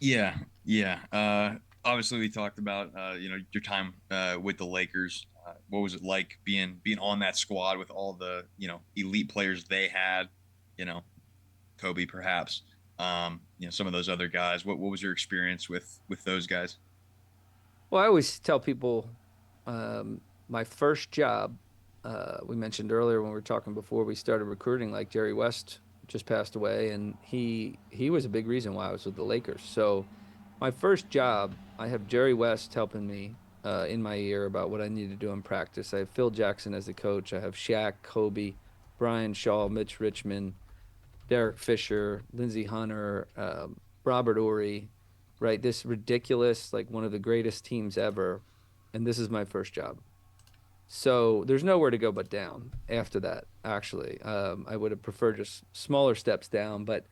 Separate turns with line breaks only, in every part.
Yeah, yeah. Obviously, we talked about your time with the Lakers. What was it like being on that squad with all the elite players they had? You know, Kobe perhaps. Some of those other guys. What was your experience with those guys?
Well, I always tell people my first job, we mentioned earlier when we were talking before we started recruiting, like Jerry West just passed away, and he was a big reason why I was with the Lakers. So my first job, I have Jerry West helping me in my ear about what I need to do in practice. I have Phil Jackson as the coach. I have Shaq, Kobe, Brian Shaw, Mitch Richmond, Derek Fisher, Lindsey Hunter, Robert Ory, right? This ridiculous, like one of the greatest teams ever. And this is my first job. So there's nowhere to go but down after that, actually. I would have preferred just smaller steps down, but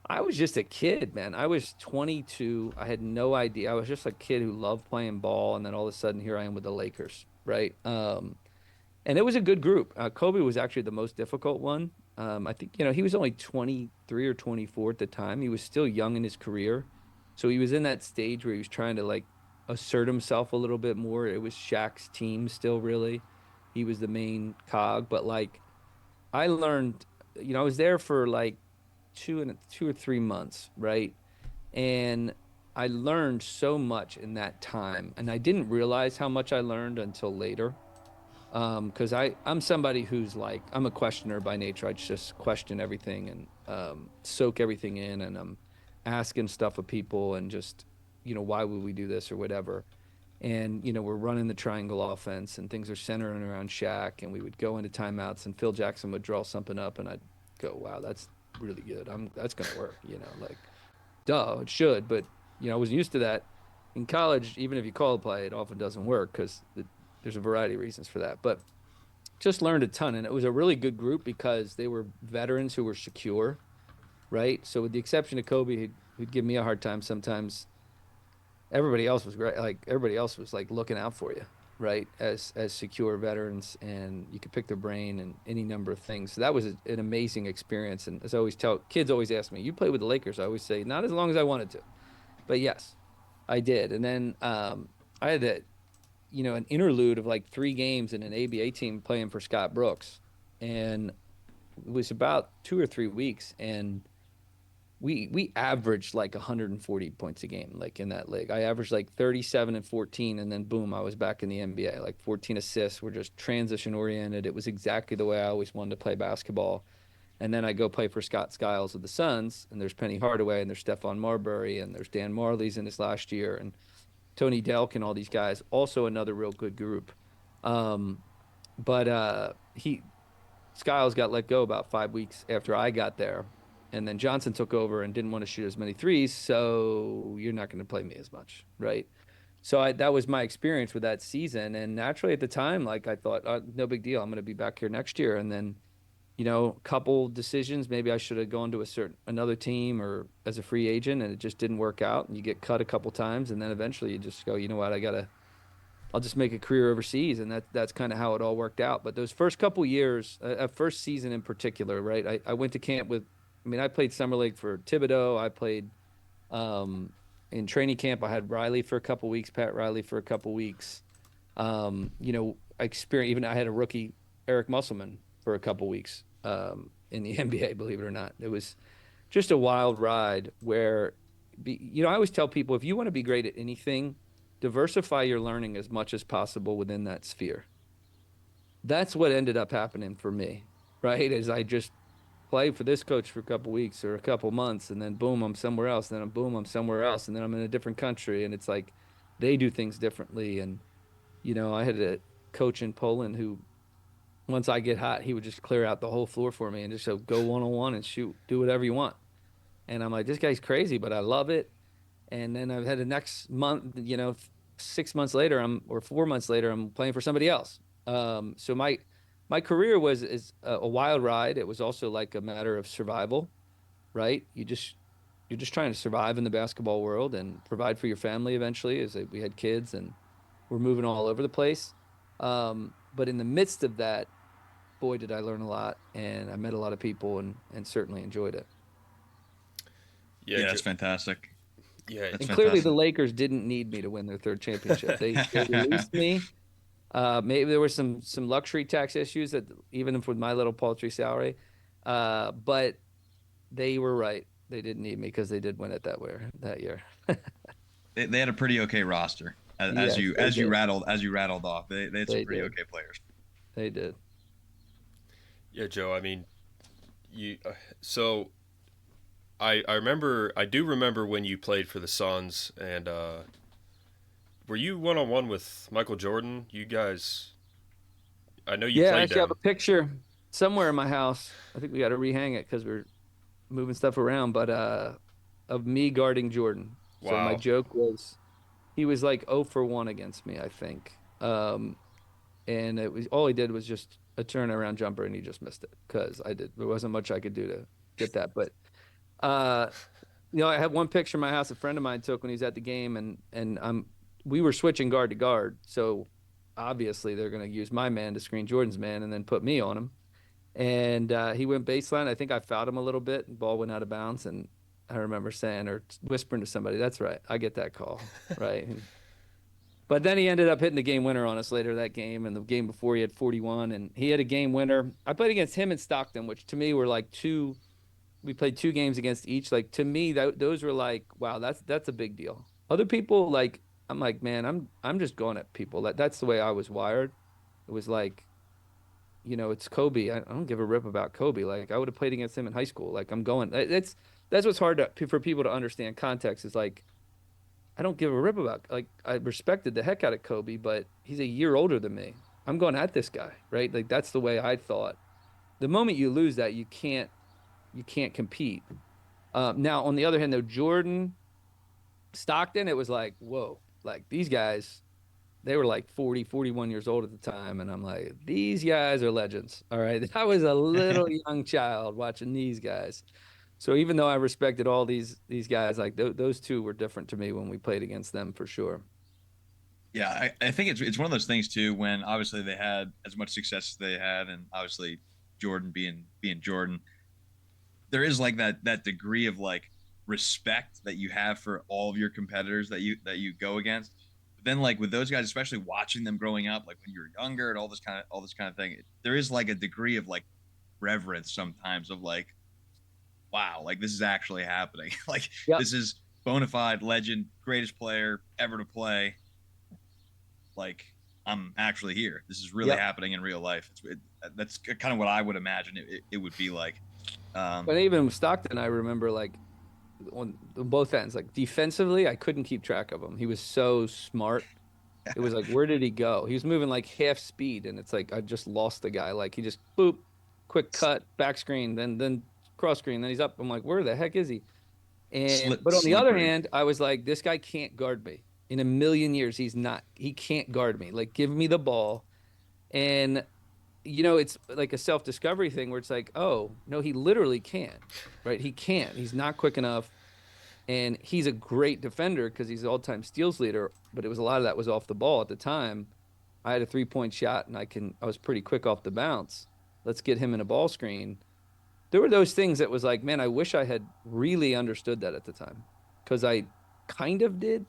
I was just a kid, man. I was 22. I had no idea. I was just a kid who loved playing ball. And then all of a sudden, here I am with the Lakers, right? And it was a good group. Kobe was actually the most difficult one. I think, he was only 23 or 24 at the time. He was still young in his career. So he was in that stage where he was trying to like assert himself a little bit more. It was Shaq's team still, really. He was the main cog, but like I learned, I was there for like 2 or 3 months, right? And I learned so much in that time, and I didn't realize how much I learned until later. Because I'm somebody who's like I'm a questioner by nature. I just question everything and soak everything in, and I'm asking stuff of people and just why would we do this or whatever. And we're running the triangle offense and things are centering around Shaq, and we would go into timeouts and Phil Jackson would draw something up, and I'd go, "Wow, that's really good. That's gonna work." Like duh, it should, but I wasn't used to that. In college, even if you call a play, it often doesn't work because there's a variety of reasons for that. But just learned a ton, and it was a really good group because they were veterans who were secure, right? So with the exception of Kobe, who'd give me a hard time sometimes, everybody else was great. Like everybody else was like looking out for you, right? As secure veterans, and you could pick their brain and any number of things. So that was an amazing experience. And as I always tell kids, always ask me, "You play with the Lakers?" I always say, "Not as long as I wanted to." But yes, I did. And then I had an interlude of like 3 games in an ABA team playing for Scott Brooks. And it was about 2 or 3 weeks. And we averaged like 140 points a game, like in that league. I averaged like 37 and 14, and then boom, I was back in the NBA. Like 14 assists. We're just transition oriented. It was exactly the way I always wanted to play basketball. And then I go play for Scott Skiles of the Suns, and there's Penny Hardaway, and there's Stephon Marbury, and there's Dan Marley's in his last year, and Tony Delk and all these guys. Also another real good group. Um, but he Skiles got let go about 5 weeks after I got there, and then Johnson took over and didn't want to shoot as many threes, so you're not going to play me as much, right? So that was my experience with that season, and naturally at the time, like I thought, no big deal, I'm going to be back here next year, and then couple decisions. Maybe I should have gone to another team or as a free agent, and it just didn't work out. And you get cut a couple times, and then eventually you just go, you know what, I'll just make a career overseas, and that's kind of how it all worked out. But those first couple years, first season in particular, right? I went to camp with. I mean, I played summer league for Thibodeau. I played um, in training camp. I had Riley for a couple weeks, Pat Riley for a couple weeks. I experienced even I had a rookie Eric Musselman for a couple weeks in the NBA. Believe it or not, it was just a wild ride. I always tell people if you want to be great at anything, diversify your learning as much as possible within that sphere. That's what ended up happening for me, right? Is I just play for this coach for a couple weeks or a couple months, and then boom, I'm somewhere else. And then boom, I'm somewhere else, and then I'm in a different country, and it's like they do things differently. And I had a coach in Poland who, once I get hot, he would just clear out the whole floor for me and just go one on one and shoot, do whatever you want. And I'm like, this guy's crazy, but I love it. And then I've had the next month, 6 months later, or 4 months later, I'm playing for somebody else. So my career was is a wild ride. It was also like a matter of survival, right? You're just trying to survive in the basketball world and provide for your family eventually. As we had kids and we're moving all over the place. But in the midst of that, boy, did I learn a lot, and I met a lot of people, and certainly enjoyed it.
Yeah,
Yeah, that's fantastic.
Yeah,
That's
And clearly the
fantastic.
Lakers didn't need me to win their third championship. They released me. Maybe there were some luxury tax issues that even with my little paltry salary, but they were right. They didn't need me because they did win it that year.
They had a pretty okay roster as
Yes,
you
they did.
as you rattled off. They had some
They
pretty
did.
okay players.
They did.
yeah, Joe. I mean, you. So I do remember when you played for the Suns, and were you one on one with Michael Jordan? You guys, I know you
Yeah, I
played
actually have a
them.
picture somewhere in my house. I think we got to rehang it because we're moving stuff around, but of me guarding Jordan. So my
Wow.
joke was he was like 0 for 1 against me, I think. And it was all he did was just a turnaround jumper and he just missed it because I did there wasn't much I could do to get that. But uh I had one picture in my house a friend of mine took when he was at the game and we were switching guard to guard. So obviously they're gonna use my man to screen Jordan's man and then put me on him. And he went baseline. I think I fouled him a little bit and ball went out of bounds. And I remember saying or whispering to somebody, that's right, I get that call. Right. But then he ended up hitting the game winner on us later that game. And the game before he had 41 and he had a game winner. I played against him and Stockton, which to me were like we played 2 games against each. Like to me, those were like, wow, that's a big deal. Other people, like, I'm like, man, I'm just going at people. That's the way I was wired. It was like, it's Kobe. I don't give a rip about Kobe. Like I would have played against him in high school. Like I'm going. That's what's hard for people to understand. Context is like I don't give a rip about. Like I respected the heck out of Kobe, but he's a year older than me. I'm going at this guy, right? Like that's the way I thought. The moment you lose that, you can't compete. Now on the other hand, though, Jordan, Stockton, it was like whoa, like these guys they were like 40, 41 years old at the time. And I'm like, these guys are legends. All right. I was a little young child watching these guys. So even though I respected all these guys, like those two were different to me when we played against them for sure.
Yeah, I think it's one of those things too. When obviously they had as much success as they had, and obviously Jordan being Jordan, there is like that degree of like respect that you have for all of your competitors that you go against. But then like with those guys, especially watching them growing up, like when you were younger and all this kind of thing, there is like a degree of like reverence sometimes of like, wow, like this is actually happening. Like
Yep.
this is bona fide legend, greatest player ever to play. Like I'm actually here. This is really
Yep.
happening in real life. That's kind of what I would imagine it would be like. Um,
But even with Stockton, I remember like on both ends, like defensively, I couldn't keep track of him. He was so smart. It was like, where did he go? He was moving like half speed, and it's like I just lost the guy. Like he just boop, quick cut, back screen, then cross screen, then he's up. I'm like, where the heck is he? But on the other
slippery.
hand, I was like, this guy can't guard me. In a million years, he can't guard me. Like, give me the ball. And it's like a self-discovery thing where it's like, oh, no, he literally can't. Right? He can't. He's not quick enough. And he's a great defender because he's all-time steals leader, but it was a lot of that was off the ball at the time. I had a three-point shot and I was pretty quick off the bounce. Let's get him in a ball screen. There were those things that was like, man, I wish I had really understood that at the time because I kind of did.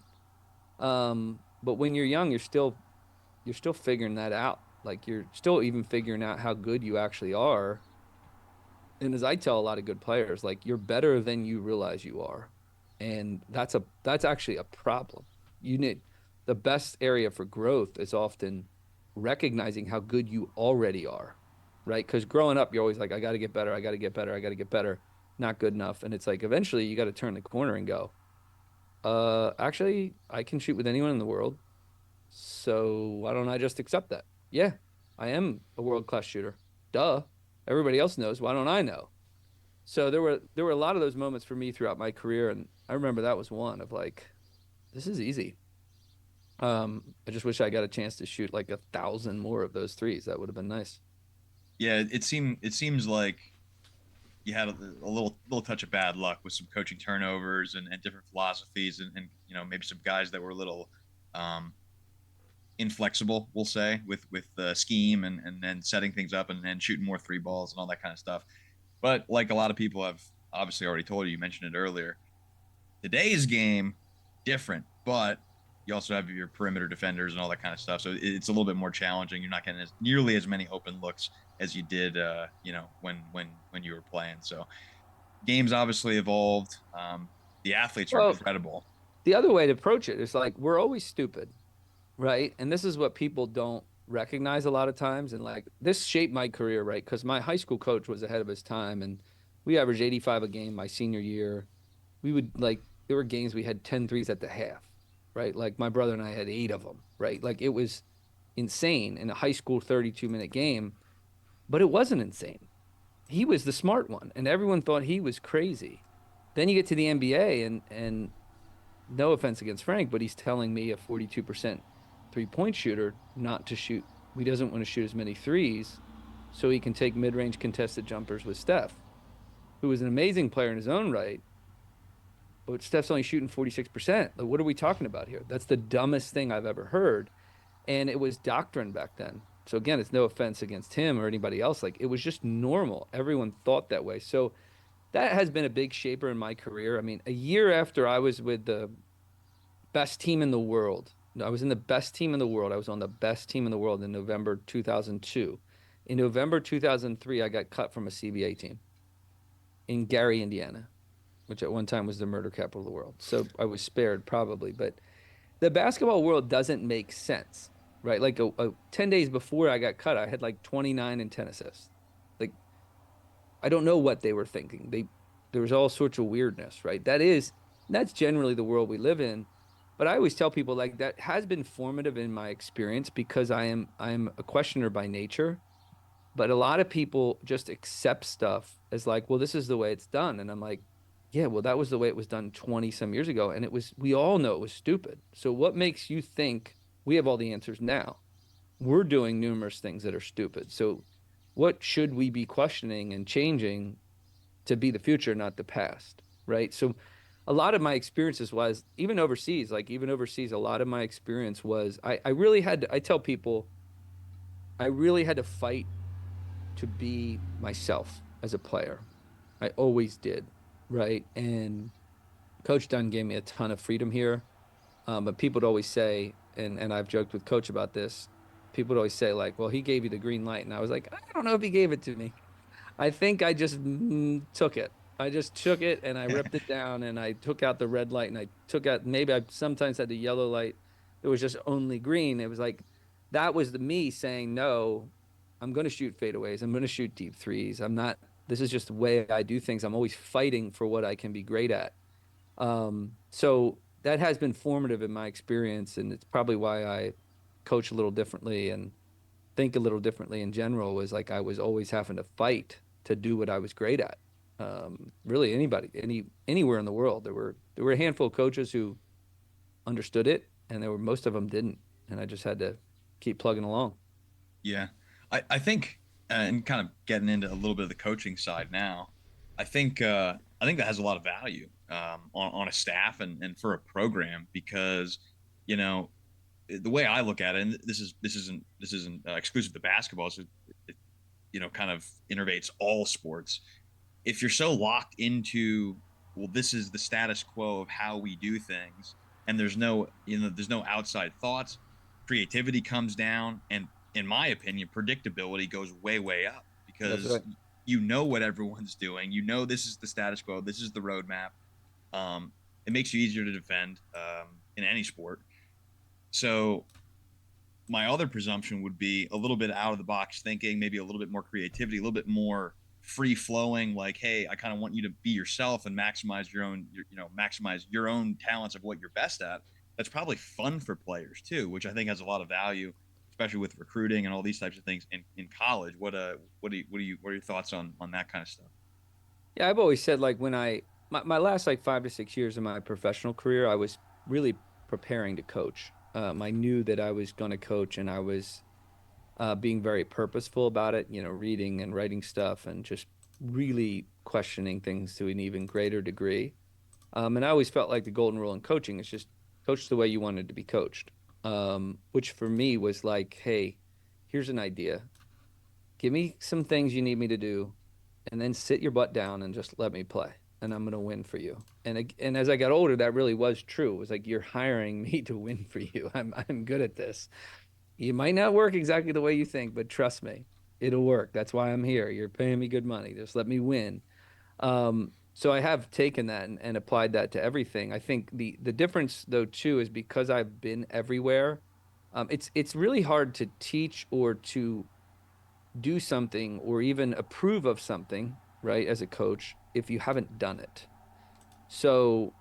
But when you're young, you're still figuring that out. Like you're still even figuring out how good you actually are. And as I tell a lot of good players, like you're better than you realize you are. And that's actually a problem. You need the best area for growth is often recognizing how good you already are. Right? Because growing up, you're always like, I got to get better, I got to get better, I got to get better. Not good enough. And it's like eventually you got to turn the corner and go, actually, I can shoot with anyone in the world. So why don't I just accept that? Yeah, I am a world-class shooter. Duh. Everybody else knows. Why don't I know? So there were a lot of those moments for me throughout my career, and I remember that was one of like, this is easy. I just wish I got a chance to shoot like 1,000 more of those threes. That would have been nice.
Yeah, it seems like you had a little touch of bad luck with some coaching turnovers and different philosophies and maybe some guys that were a little um, inflexible, we'll say, with the scheme and then setting things up and then shooting more three balls and all that kind of stuff. But like a lot of people have obviously already told you, you mentioned it earlier. Today's game different, but you also have your perimeter defenders and all that kind of stuff. So it's a little bit more challenging. You're not getting nearly as many open looks as you did, when you were playing. So games obviously evolved. The athletes are
Well,
incredible.
the other way to approach it is like we're always stupid, right? And this is what people don't recognize a lot of times. And like this shaped my career, right? Because my high school coach was ahead of his time, and we averaged 85 a game my senior year. We would like there were games we had 10 threes at the half, right? Like my brother and I had 8 of them, right? Like it was insane in a high school 32-minute game, but it wasn't insane. He was the smart one, and everyone thought he was crazy. Then you get to the NBA, and no offense against Frank, but he's telling me a 42% 3-point shooter not to shoot. He doesn't want to shoot as many threes so he can take mid-range contested jumpers with Steph, who is an amazing player in his own right, but Steph's only shooting 46%. Like, what are we talking about here? That's the dumbest thing I've ever heard. And it was doctrine back then. So again, it's no offense against him or anybody else. Like it was just normal. Everyone thought that way. So that has been a big shaper in my career. I mean, a year after I was with the best team in the world, I was in the best team in the world. I was on the best team in the world in November 2002. In November 2003, I got cut from a CBA team in Gary, Indiana, which at one time was the murder capital of the world. So I was spared probably, but the basketball world doesn't make sense, right? Like 10 days before I got cut, I had like 29 and 10 assists. Like, I don't know what they were thinking. There was all sorts of weirdness, right? That's generally the world we live in. But I always tell people like that has been formative in my experience because I'm a questioner by nature. But a lot of people just accept stuff as like, well, this is the way it's done. And I'm like, yeah, well, that was the way it was done 20 some years ago. And we all know it was stupid. So what makes you think we have all the answers now? We're doing numerous things that are stupid. So what should we be questioning and changing to be the future, not the past? Right. So a lot of my experiences was even overseas, a lot of my experience was I really had to, I tell people, I really had to fight to be myself as a player. I always did, right? And Coach Dunn gave me a ton of freedom here. But people would always say, and I've joked with Coach about this, people would always say, like, well, he gave you the green light. And I was like, I don't know if he gave it to me. I think I just took it. I just took it and I ripped it down and I took out the red light and I took out maybe I sometimes had the yellow light. It was just only green. It was like that was the me saying, no, I'm going to shoot fadeaways. I'm going to shoot deep threes. I'm not, this is just the way I do things. I'm always fighting for what I can be great at. So that has been formative in my experience. And it's probably why I coach a little differently and think a little differently in general was like I was always having to fight to do what I was great at. Really anywhere in the world. There were a handful of coaches who understood it and there were most of them didn't. And I just had to keep plugging along.
Yeah, I think, and kind of getting into a little bit of the coaching side now, I think that has a lot of value, on a staff and for a program because, you know, the way I look at it, and this isn't exclusive to basketball, so it, kind of innervates all sports. If you're so locked into, well, this is the status quo of how we do things, and there's no outside thoughts, creativity comes down, and in my opinion, predictability goes way up
That's
because
right.
you know what everyone's doing. You know this is the status quo. This is the roadmap. It makes you easier to defend, in any sport. So my other presumption would be a little bit out of the box thinking, maybe a little bit more creativity, a little bit more free flowing. Like, hey, I kind of want you to be yourself and maximize maximize your own talents of what you're best at. That's probably fun for players too, which I think has a lot of value, especially with recruiting and all these types of things in college. What are your thoughts on that kind of stuff?
Yeah, I've always said like my last like 5 to 6 years of my professional career, I was really preparing to coach. I knew that I was going to coach and I was being very purposeful about it, reading and writing stuff and just really questioning things to an even greater degree. And I always felt like the golden rule in coaching is just coach the way you wanted to be coached. Which for me was like, hey, here's an idea. Give me some things you need me to do, and then sit your butt down and just let me play. and I'm going to win for you. And as I got older, that really was true. It was like, you're hiring me to win for you. I'm good at this. You might not work exactly the way you think, but trust me, it'll work. That's why I'm here. You're paying me good money. Just let me win. So I have taken that and applied that to everything. I think the difference though too is because I've been everywhere. It's really hard to teach or to do something or even approve of something, right, as a coach if you haven't done it. So,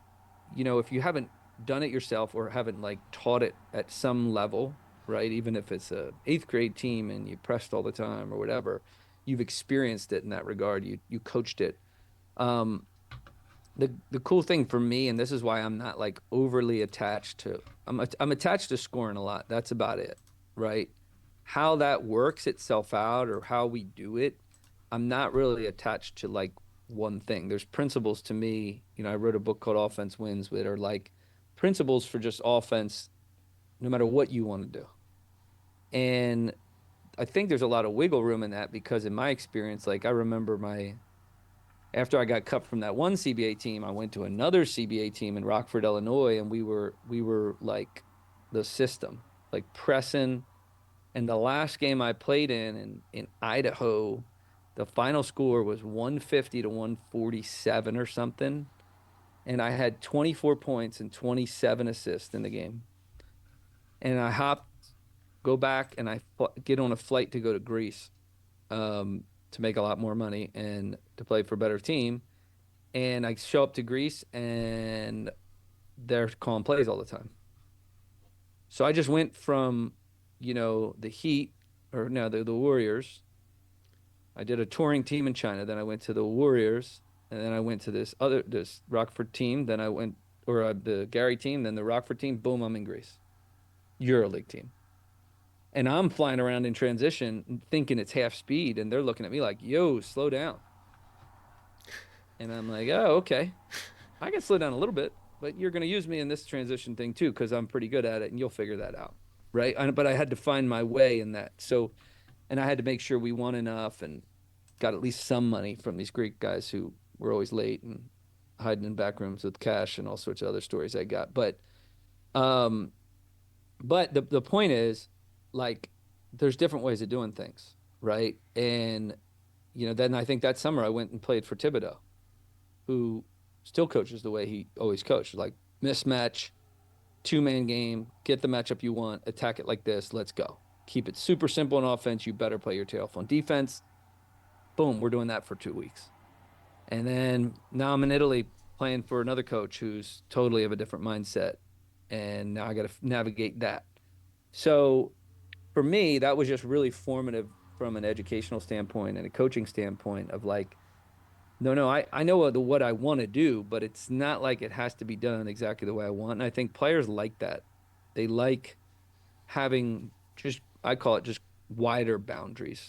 if you haven't done it yourself or haven't like taught it at some level, right, even if it's a eighth grade team and you pressed all the time or whatever, you've experienced it in that regard. You coached it. Um, the cool thing for me, and this is why I'm not like overly attached to, I'm attached to scoring a lot. That's about it, right? How that works itself out or how we do it, I'm not really attached to like one thing. There's principles to me. I wrote a book called Offense Wins that are like principles for just offense, no matter what you want to do. And I think there's a lot of wiggle room in that because in my experience, like I remember after I got cut from that one CBA team, I went to another CBA team in Rockford, Illinois, and we were like the system, like pressing. And the last game I played in Idaho, the final score was 150 to 147 or something, and I had 24 points and 27 assists in the game. And I go back, and I get on a flight to go to Greece, to make a lot more money and to play for a better team. And I show up to Greece and they're calling plays all the time. So I just went from, the Heat or no, the Warriors. I did a touring team in China. Then I went to the Warriors, and then I went to this Rockford team. Then I went, or the Gary team, then the Rockford team. Boom, I'm in Greece. EuroLeague team. And I'm flying around in transition thinking it's half speed. And they're looking at me like, yo, slow down. And I'm like, oh, okay. I can slow down a little bit, but you're going to use me in this transition thing too, because I'm pretty good at it and you'll figure that out. Right. But I had to find my way in that. So, and I had to make sure we won enough and got at least some money from these Greek guys who were always late and hiding in back rooms with cash and all sorts of other stories I got. Um, but the point is, like, there's different ways of doing things, right? And then I think that summer I went and played for Thibodeau, who still coaches the way he always coached, like mismatch, two-man game, get the matchup you want, attack it like this, let's go. Keep it super simple on offense. You better play your tail off on defense. Boom, we're doing that for 2 weeks. And then now I'm in Italy playing for another coach who's totally of a different mindset. And now I got to navigate that. So for me, that was just really formative from an educational standpoint and a coaching standpoint of like, no, I know what I want to do, but it's not like it has to be done exactly the way I want. And I think players like that. They like having just, I call it just wider boundaries,